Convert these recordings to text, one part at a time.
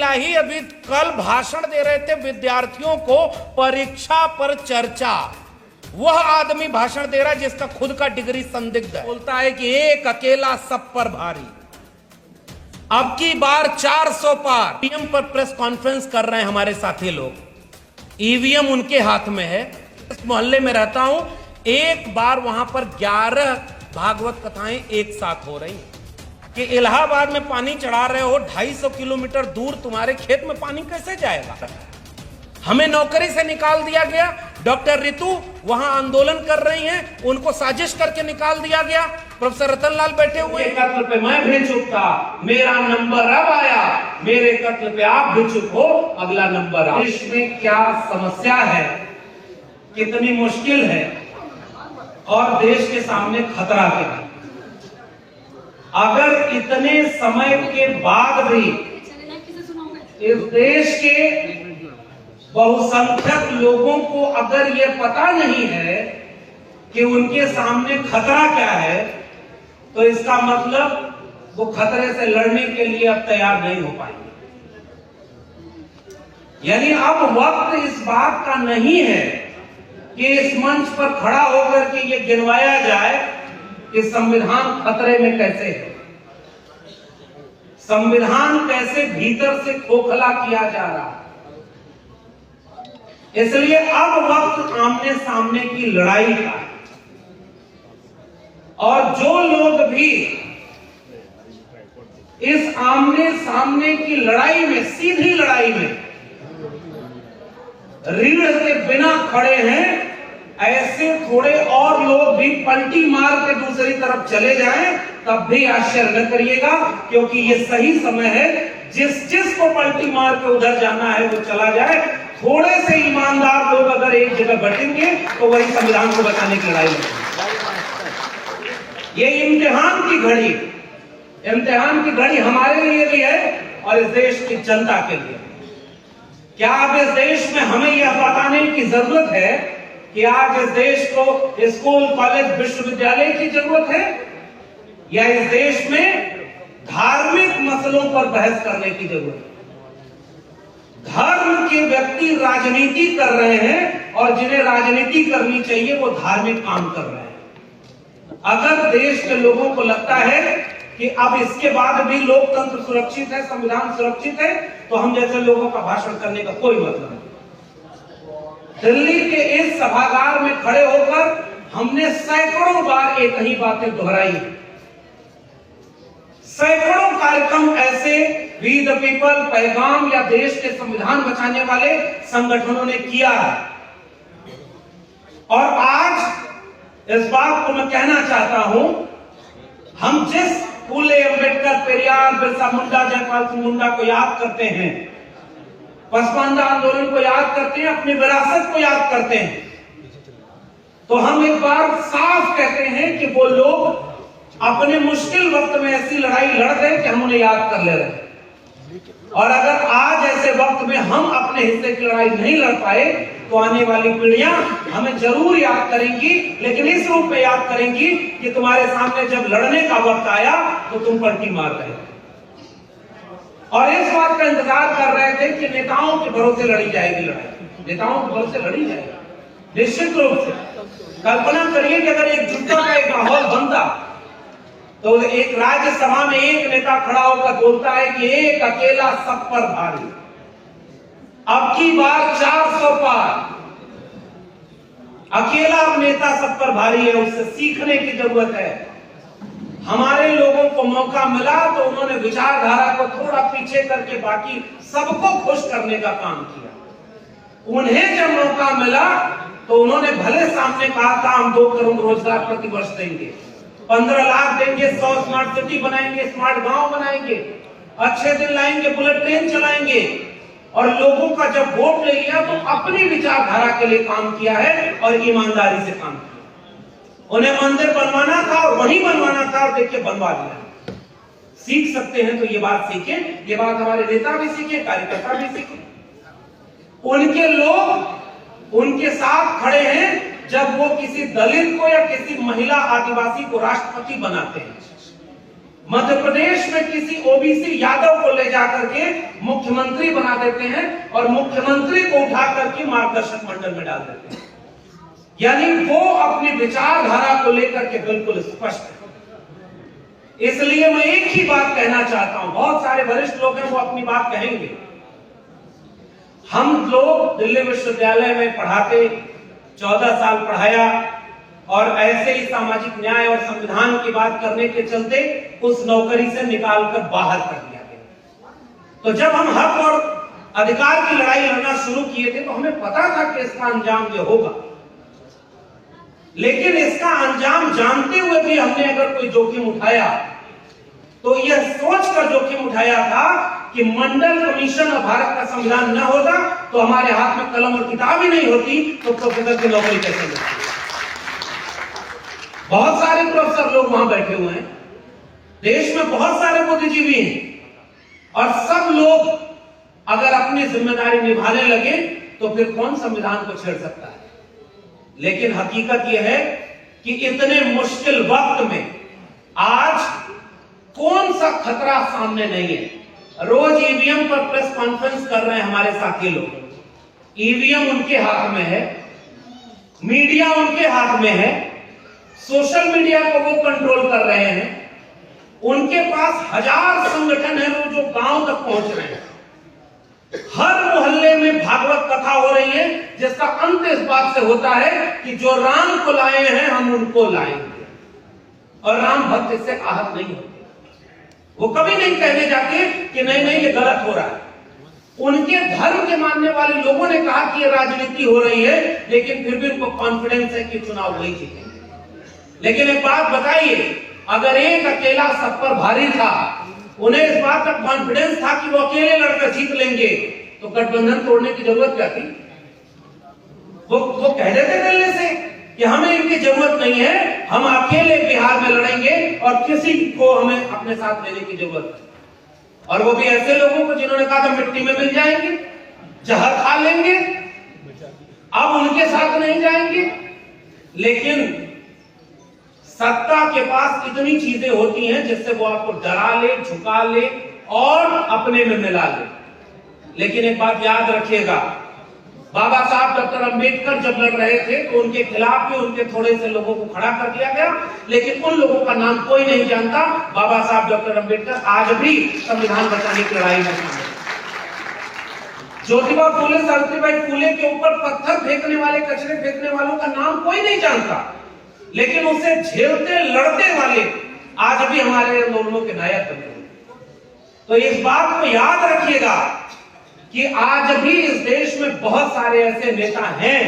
इलाही अभी कल भाषण दे रहे थे विद्यार्थियों को परीक्षा पर चर्चा। वह आदमी भाषण दे रहा है जिसका खुद का डिग्री संदिग्ध है, बोलता है कि एक अकेला सब पर भारी। अब की बार 400 पार। ईवीएम पर प्रेस कॉन्फ्रेंस कर रहे हैं हमारे साथी लोग। ईवीएम उनके हाथ में है। इस मोहल्ले में रहता हूं, एक बार वहां पर 11 भागवत कथाएं एक साथ हो रही कि इलाहाबाद में पानी चढ़ा रहे हो, 250 किलोमीटर दूर तुम्हारे खेत में पानी कैसे जाएगा। हमें नौकरी से निकाल दिया गया। डॉक्टर रितु वहां आंदोलन कर रही हैं, उनको साजिश करके निकाल दिया गया। प्रोफेसर रतन लाल बैठे हुए, कत्ल पे मैं भी चुप था, मेरा नंबर अब आया, मेरे कत्ल पे आप भी चुप हो, अगला नंबर आ। देश में क्या समस्या है, कितनी मुश्किल है और देश के सामने खतरा क्या है। अगर इतने समय के बाद भी इस देश के बहुसंख्यक लोगों को अगर ये पता नहीं है कि उनके सामने खतरा क्या है, तो इसका मतलब वो खतरे से लड़ने के लिए अब तैयार नहीं हो पाएंगे। यानी अब वक्त इस बात का नहीं है कि इस मंच पर खड़ा होकर के ये गिनवाया जाए कि संविधान खतरे में कैसे है, संविधान कैसे भीतर से खोखला किया जा रहा है। इसलिए अब वक्त आमने सामने की लड़ाई का है। और जो लोग भी इस आमने सामने की लड़ाई में, सीधी लड़ाई में रीढ़ के बिना खड़े हैं, ऐसे थोड़े और लोग भी पलटी मार के दूसरी तरफ चले जाएं, तब भी आश्चर्य न करिएगा, क्योंकि ये सही समय है। जिस को पलटी मार के उधर जाना है वो चला जाए। थोड़े से ईमानदार लोग अगर एक जगह बटेंगे तो वही संविधान को बचाने की लड़ाई लड़ेंगे। ये इम्तिहान की घड़ी हमारे लिए भी है और इस देश की जनता के लिए। क्या अब इस देश में हमें यह बताने की जरूरत है कि आज इस देश को स्कूल, कॉलेज, विश्वविद्यालय की जरूरत है, या इस देश में धार्मिक मसलों पर बहस करने की जरूरत है। धर्म के व्यक्ति राजनीति कर रहे हैं और जिन्हें राजनीति करनी चाहिए वो धार्मिक काम कर रहे हैं। अगर देश के लोगों को लगता है कि अब इसके बाद भी लोकतंत्र सुरक्षित है, संविधान सुरक्षित है, तो हम जैसे लोगों का भाषण करने का कोई मतलब नहीं। दिल्ली के इस सभागार में खड़े होकर हमने सैकड़ों बार एक ही बातें दोहराई। सैकड़ों कार्यक्रम ऐसे वी द पीपल, पैगाम या देश के संविधान बचाने वाले संगठनों ने किया है। और आज इस बात को मैं कहना चाहता हूं, हम जिस फूले, अंबेडकर, पेरियार, बिरसा मुंडा, जयपाल सिंह मुंडा को याद करते हैं, पसमानदा आंदोलन को याद करते हैं, अपनी विरासत को याद करते हैं, तो हम एक बार साफ कहते हैं कि वो लोग अपने मुश्किल वक्त में ऐसी लड़ाई लड़ रहे कि हम उन्हें याद कर ले रहे हैं। और अगर आज ऐसे वक्त में हम अपने हिस्से की लड़ाई नहीं लड़ पाए तो आने वाली पीढ़ियां हमें जरूर याद करेंगी, लेकिन इस रूप में याद करेंगी कि तुम्हारे सामने जब लड़ने का वक्त आया तो तुम पलटी मार रहे थे और इस बात का इंतजार कर रहे थे कि नेताओं के भरोसे लड़ी जाएगी लड़ाई, नेताओं के भरोसे लड़ी जाएगी। निश्चित रूप से कल्पना करिए कि अगर एक जुटता का एक माहौल बनता तो एक राज्यसभा में एक नेता खड़ा होकर बोलता है कि एक अकेला सब पर भारी। अब की बार 400 पार। अकेला नेता सब पर भारी है, उससे सीखने की जरूरत है। हमारे लोगों को मौका मिला तो उन्होंने विचारधारा को थोड़ा पीछे करके बाकी सबको खुश करने का काम किया। उन्हें जब मौका मिला तो उन्होंने भले सामने कहा था हम 2 करोड़ रोजगार प्रति वर्ष देंगे, 15 लाख देंगे, 100 स्मार्ट सिटी बनाएंगे, स्मार्ट गांव बनाएंगे, अच्छे दिन लाएंगे, बुलेट ट्रेन चलाएंगे। और लोगों का जब वोट ले लिया तो अपनी विचारधारा के लिए काम किया है और ईमानदारी से काम किया। उन्हें मंदिर बनवाना था और वहीं बनवाना था और देखिए बनवा दिया। सीख सकते हैं तो ये बात सीखें, ये बात हमारे नेता भी सीखे, कार्यकर्ता भी सीखे। उनके लोग उनके साथ खड़े हैं जब वो किसी दलित को या किसी महिला आदिवासी को राष्ट्रपति बनाते हैं। मध्य प्रदेश में किसी ओबीसी यादव को ले जाकर के मुख्यमंत्री बना देते हैं और मुख्यमंत्री को उठा करके मार्गदर्शक मंडल में डाल देते हैं। यानी वो अपनी विचारधारा को लेकर के बिल्कुल स्पष्ट है। इसलिए मैं एक ही बात कहना चाहता हूं, बहुत सारे वरिष्ठ लोग हैं वो अपनी बात कहेंगे। हम लोग दिल्ली विश्वविद्यालय में पढ़ाते, 14 साल पढ़ाया और ऐसे ही सामाजिक न्याय और संविधान की बात करने के चलते उस नौकरी से निकालकर बाहर कर दिया गया। तो जब हम हक और अधिकार की लड़ाई लड़ना शुरू किए थे तो हमें पता था कि इसका अंजाम ये होगा, लेकिन इसका अंजाम जानते हुए भी हमने अगर कोई जोखिम उठाया तो यह सोचकर जोखिम उठाया था कि मंडल कमीशन और भारत का संविधान न होता तो हमारे हाथ में कलम और किताब ही नहीं होती तो प्रोफेसर की नौकरी कैसे मिलती। बहुत सारे प्रोफेसर लोग वहां बैठे हुए हैं, देश में बहुत सारे बुद्धिजीवी हैं और सब लोग अगर अपनी जिम्मेदारी निभाने लगे तो फिर कौन संविधान को छेड़ सकता है। लेकिन हकीकत यह है कि इतने मुश्किल वक्त में आज कौन सा खतरा सामने नहीं है। रोज ईवीएम पर प्रेस कॉन्फ्रेंस कर रहे हैं हमारे साथी लोग, ईवीएम उनके हाथ में है, मीडिया उनके हाथ में है, सोशल मीडिया को वो कंट्रोल कर रहे हैं, उनके पास हजार संगठन है वो जो गांव तक पहुंच रहे हैं। हर मोहल्ले में भागवत कथा हो रही है जिसका अंत इस बात से होता है कि जो राम को लाए हैं हम उनको लाएंगे, और राम भक्त इससे आहत नहीं होते। वो कभी नहीं कहने जाते कि नहीं नहीं ये गलत हो रहा है। उनके धर्म के मानने वाले लोगों ने कहा कि ये राजनीति हो रही है, लेकिन फिर भी उनको कॉन्फिडेंस है कि चुनाव वही जीतेंगे। लेकिन एक बात बताइए, अगर एक अकेला सब पर भारी था, उन्हें इस बात का कॉन्फिडेंस था कि वो अकेले लड़कर जीत लेंगे, तो गठबंधन तोड़ने की जरूरत क्या थी। वो कह देते दिल्ली से कि हमें इनकी जरूरत नहीं है, हम अकेले बिहार में लड़ेंगे और किसी को हमें अपने साथ लेने की जरूरत नहीं। और वो भी ऐसे लोगों को जिन्होंने कहा था मिट्टी में मिल जाएंगे, जहर खा लेंगे, अब उनके साथ नहीं जाएंगे। लेकिन सत्ता के पास इतनी चीजें होती हैं जिससे वो आपको डरा ले, झुका ले और अपने में मिला ले। लेकिन एक बात याद रखिएगा, बाबा साहब डॉक्टर अंबेडकर जब लड़ रहे थे तो उनके खिलाफ भी उनके थोड़े से लोगों को खड़ा कर दिया गया, लेकिन उन लोगों का नाम कोई नहीं जानता। बाबा साहब डॉक्टर अंबेडकर आज भी संविधान बचाने की लड़ाई में शामिल। ज्योतिबा फुले, सावित्रीबाई फुले के ऊपर पत्थर फेंकने वाले, कचरे फेंकने वालों का नाम कोई नहीं जानता, लेकिन उसे झेलते लड़ते वाले आज भी हमारे आंदोलनों के नायक बने हुए। तो इस बात को याद रखिएगा कि आज भी इस देश में बहुत सारे ऐसे नेता हैं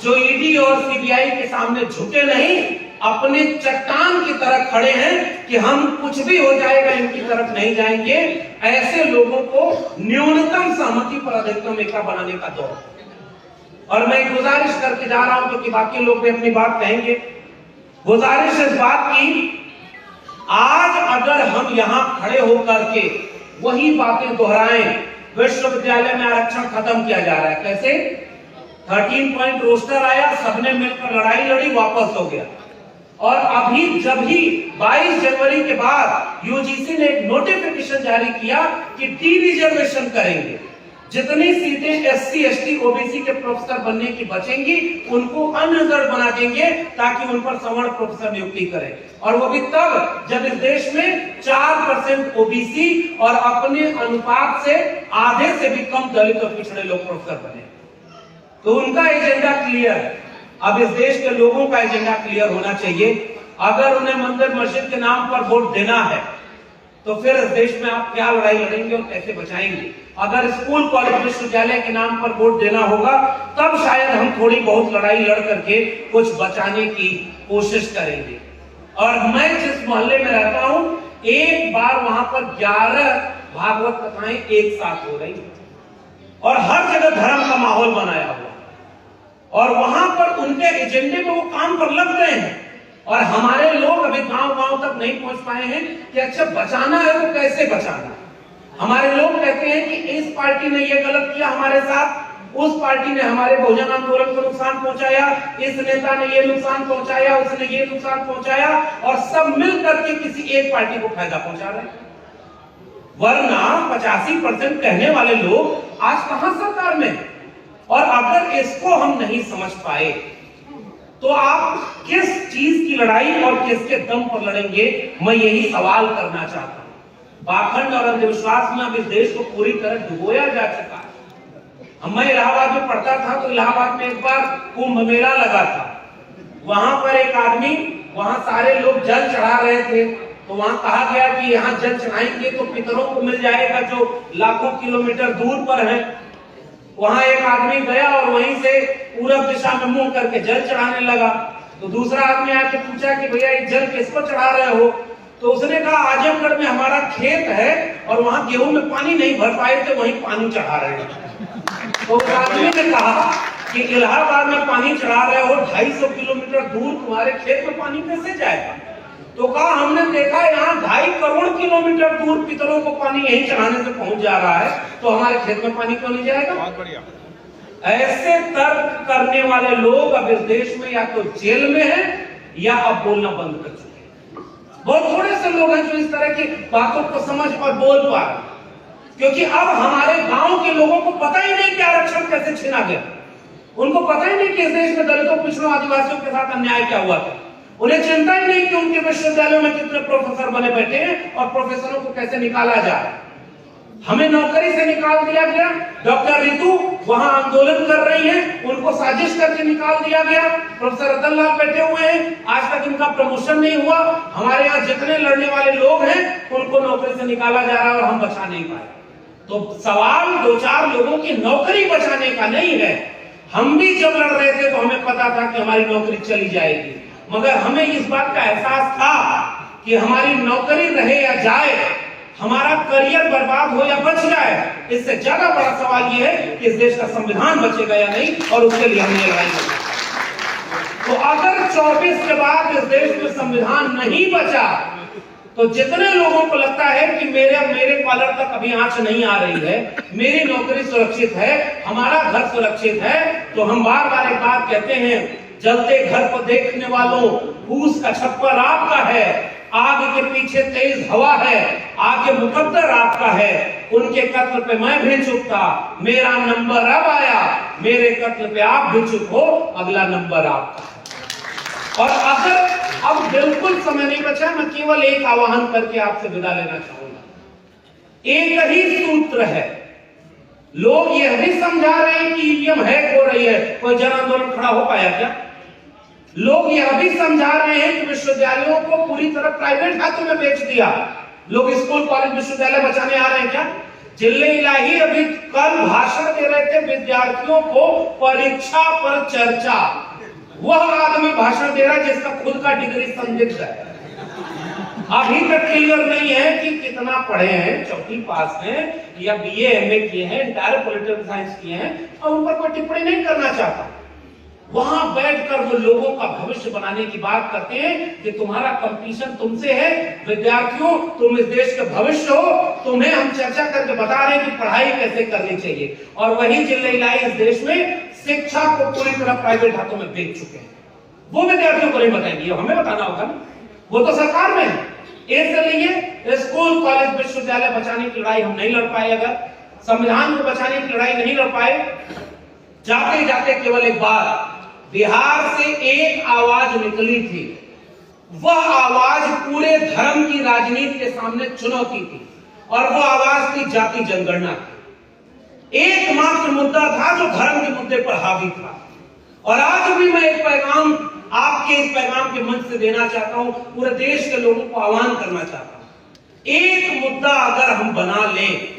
जो ईडी और सीबीआई के सामने झुके नहीं, अपने चट्टान की तरह खड़े हैं कि हम कुछ भी हो जाएगा इनकी तरफ नहीं जाएंगे। ऐसे लोगों को न्यूनतम सहमति पर अधिकतम एकता बनाने का दौर। और मैं गुजारिश करके जा रहा हूं क्योंकि बाकी लोग भी अपनी बात कहेंगे। गुजारिश इस बात की, आज अगर हम यहां खड़े होकर के वही बातें दोहराएं, विश्वविद्यालय में आरक्षण खत्म किया जा रहा है, कैसे 13 पॉइंट रोस्टर आया, सबने मिलकर लड़ाई लड़ी, वापस हो गया। और अभी जब ही 22 जनवरी के बाद यूजीसी ने एक नोटिफिकेशन जारी किया कि डी रिजर्वेशन करेंगे, जितनी सीटें एससी एसटी ओबीसी के प्रोफेसर बनने की बचेंगी उनको अनरिजर्व बना देंगे ताकि उन पर सवर्ण प्रोफेसर नियुक्ति करें। और वो भी तब जब इस देश में 4% ओबीसी और अपने अनुपात से आधे से भी कम दलित और पिछड़े लोग प्रोफेसर बने। तो उनका एजेंडा क्लियर है। अब इस देश के लोगों का एजेंडा क्लियर होना चाहिए। अगर उन्हें मंदिर मस्जिद के नाम पर वोट देना है तो फिर इस देश में आप क्या लड़ाई लड़ेंगे और कैसे बचाएंगे। अगर स्कूल कॉलेज विश्वविद्यालय के नाम पर वोट देना होगा तब शायद हम थोड़ी बहुत लड़ाई लड़ करके कुछ बचाने की कोशिश करेंगे। और मैं जिस मोहल्ले में रहता हूं, एक बार वहां पर 11 भागवत कथाएं एक साथ हो रही और हर जगह धर्म का माहौल बनाया हुआ, और वहां पर उनके एजेंडे में वो काम पर लग गए हैं। और हमारे लोग अभी गांव-गांव तक नहीं पहुंच पाए हैं कि अच्छा बचाना है तो कैसे बचाना। हमारे लोग कहते हैं कि इस पार्टी ने ये गलत किया हमारे साथ, उस पार्टी ने हमारे बहुजन आंदोलन को नुकसान पहुंचाया, इस नेता ने ये नुकसान पहुंचाया, उसने ये नुकसान पहुंचाया, और सब मिल करके किसी एक पार्टी को फायदा पहुंचा रहे हैं। वरना 85% कहने वाले लोग आज कहां सरकार में। और अगर इसको हम नहीं समझ पाए तो आप किस चीज की लड़ाई और किसके दम पर लड़ेंगे, मैं यही सवाल करना चाहता हूं। पाखंड और अंधविश्वास में अब इस देश को पूरी तरह डुबोया जा चुका है। मैं इलाहाबाद में पढ़ता था तो इलाहाबाद में एक बार कुंभ मेला लगा था। वहां पर एक आदमी, वहां सारे लोग जल चढ़ा रहे थे, तो वहां कहा गया कि यहाँ जल चढ़ाएंगे तो पितरों को मिल जाएगा जो लाखों किलोमीटर दूर पर है। वहां एक आदमी गया और वहीं से पूरब दिशा में मुंह करके जल चढ़ाने लगा। तो दूसरा आदमी आके पूछा कि भैया ये जल किसको चढ़ा रहे हो? तो उसने कहा आजमगढ़ में हमारा खेत है और वहां गेहूं में पानी नहीं भर पाए थे, वहीं पानी चढ़ा रहे हैं। तो उस आदमी ने कहा कि इलाहाबाद में पानी चढ़ा रहे हो, 250 किलोमीटर दूर तुम्हारे खेत में पानी कैसे जाएगा? तो कहा हमने देखा यहाँ 2.5 करोड़ किलोमीटर दूर पितरों को पानी यहीं चढ़ाने से पहुंच जा रहा है, तो हमारे खेत में पानी क्यों नहीं जाएगा? बहुत बढ़िया। ऐसे तर्क करने वाले लोग अब इस देश में या तो जेल में हैं या अब बोलना बंद कर चुके हैं। बहुत थोड़े से लोग हैं जो इस तरह की बातों को समझ और बोल पा रहे, क्योंकि अब हमारे गांव के लोगों को पता ही नहीं कि आरक्षण कैसे छीना गया। उनको पता ही नहीं कि इस देश में दलितों, पिछड़ों, आदिवासियों के साथ अन्याय क्या हुआ था। उन्हें चिंता ही नहीं कि उनके विश्वविद्यालयों में कितने प्रोफेसर बने बैठे हैं और प्रोफेसरों को कैसे निकाला जाए। हमें नौकरी से निकाल दिया गया। डॉक्टर रितु वहां आंदोलन कर रही हैं, उनको साजिश करके निकाल दिया गया। प्रोफेसर रतन लाल बैठे हुए हैं, आज तक इनका प्रमोशन नहीं हुआ। हमारे यहाँ जितने लड़ने वाले लोग हैं उनको नौकरी से निकाला जा रहा है और हम बचा नहीं पाए। तो सवाल 2-4 लोगों की नौकरी बचाने का नहीं है। हम भी जब लड़ रहे थे तो हमें पता था कि हमारी नौकरी चली जाएगी, मगर हमें इस बात का एहसास था कि हमारी नौकरी रहे या जाए, हमारा करियर बर्बाद हो या बच जाए, इससे ज्यादा बड़ा सवाल यह है कि इस देश का संविधान बचेगा या नहीं, और उसके लिए हमने लड़ाई करनी। तो अगर 24 के बाद इस देश में संविधान नहीं बचा तो जितने लोगों को लगता है कि मेरे कॉलर तक अभी आंच नहीं आ रही है, मेरी नौकरी सुरक्षित है, हमारा घर सुरक्षित है, तो हम बार बार एक बात कहते हैं, जलते घर को देखने वालों, फूस का छप्पर आपका है, आग के पीछे तेज हवा है, आगे मुकद्दर आपका है। उनके कत्ल पे मैं भी चुप था, मेरा नंबर अब आया, मेरे कत्ल पे आप भी चुप हो, अगला नंबर आपका। और अगर अब बिल्कुल समय नहीं बचा, मैं केवल एक आह्वान करके आपसे विदा लेना चाहूंगा। एक ही सूत्र है। लोग यह भी समझा रहे हैं कि ईवीएम हैक हो रही है, कोई जन आंदोलन खड़ा हो पाया क्या? लोग यह भी समझा रहे हैं कि विश्वविद्यालयों को पूरी तरह प्राइवेट हाथों में बेच दिया। लोग स्कूल, कॉलेज, विश्वविद्यालय बचाने आ रहे हैं क्या? जिले इलाही अभी कल भाषण दे रहे थे विद्यार्थियों को परीक्षा पर चर्चा। वह आदमी भाषण दे रहा है जिसका खुद का डिग्री संदिग्ध है। अभी तक क्लियर नहीं है कि कितना पढ़े हैं, चौथी पास हैं या बीए एमए किए हैं, इंटायर पॉलिटिकल साइंस किए हैं, और उन पर कोई टिप्पणी नहीं करना चाहता। वहां बैठकर वो लोगों का भविष्य बनाने की बात करते हैं कि तुम्हारा कंपटीशन तुमसे है, विद्यार्थियों तुम इस देश के भविष्य हो, तुम्हें हम चर्चा करके बता रहे हैं कि पढ़ाई कैसे करनी चाहिए। और वही जिले इलाही इस देश में शिक्षा को पूरी तरह प्राइवेट हाथों में बेच चुके हैं। वो विद्यार्थियों को नहीं बताएंगे, हमें बताना होगा ना, वो तो सरकार में है। इसलिए स्कूल, कॉलेज, विश्वविद्यालय बचाने की लड़ाई हम नहीं लड़ पाए, अगर संविधान को बचाने की लड़ाई नहीं लड़ पाए, जाते जाते केवल एक बात, बिहार से एक आवाज निकली थी, वह आवाज पूरे धर्म की राजनीति के सामने चुनौती थी, और वो आवाज थी जाति जनगणना की। एकमात्र मुद्दा था जो धर्म के मुद्दे पर हावी था। और आज भी मैं एक पैगाम आपके इस पैगाम के मंच से देना चाहता हूं, पूरे देश के लोगों को आह्वान करना चाहता हूं, एक मुद्दा अगर हम बना लें